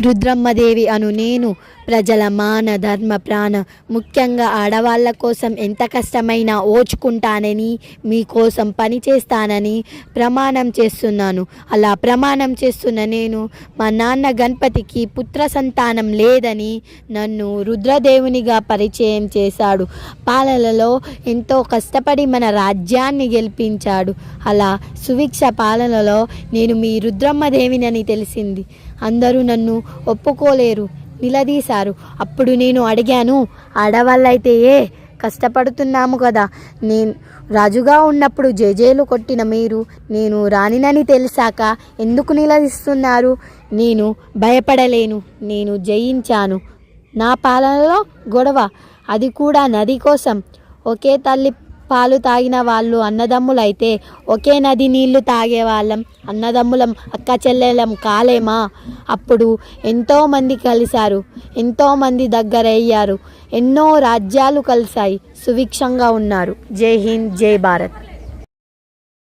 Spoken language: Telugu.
రుద్రమ్మదేవి అను నేను ప్రజల మాన ధర్మ ప్రాణ ముఖ్యంగా ఆడవాళ్ళ కోసం ఎంత కష్టమైనా ఓచుకుంటానని మీకోసం పని చేస్తానని ప్రమాణం చేస్తున్నాను. అలా ప్రమాణం చేస్తున్న నేను మా నాన్న గణపతికి పుత్ర సంతానం లేదని నన్ను రుద్రదేవునిగా పరిచయం చేశాడు. పాలనలో ఎంతో కష్టపడి మన రాజ్యాన్ని గెలిపించాడు. అలా సుభిక్ష పాలనలో నేను మీ రుద్రమ్మదేవినని తెలిసింది. అందరూ నన్ను ఒప్పుకోలేరు, నిలదీశారు. అప్పుడు నేను అడిగాను, ఆడవాళ్ళైతే కష్టపడుతున్నాము కదా, నేను రాజుగా ఉన్నప్పుడు జేజేలు కొట్టిన మీరు నేను రానినని తెలిసాక ఎందుకు నిలదీస్తున్నారు? నేను భయపడలేను, నేను జయించాను. నా పాలనలో గొడవ, అది కూడా నది కోసం. ఒకే తల్లి పాలు తాగిన వాళ్ళు అన్నదమ్ములైతే ఒకే నది నీళ్లు తాగేవాళ్ళం అన్నదమ్ములం, అక్క చెల్లెలం కాలేమా? అప్పుడు ఎంతోమంది కలిశారు, ఎంతోమంది దగ్గరయ్యారు, ఎన్నో రాజ్యాలు కలిశాయి, సుభిక్షంగా ఉన్నారు. జై హింద్, జై భారత్.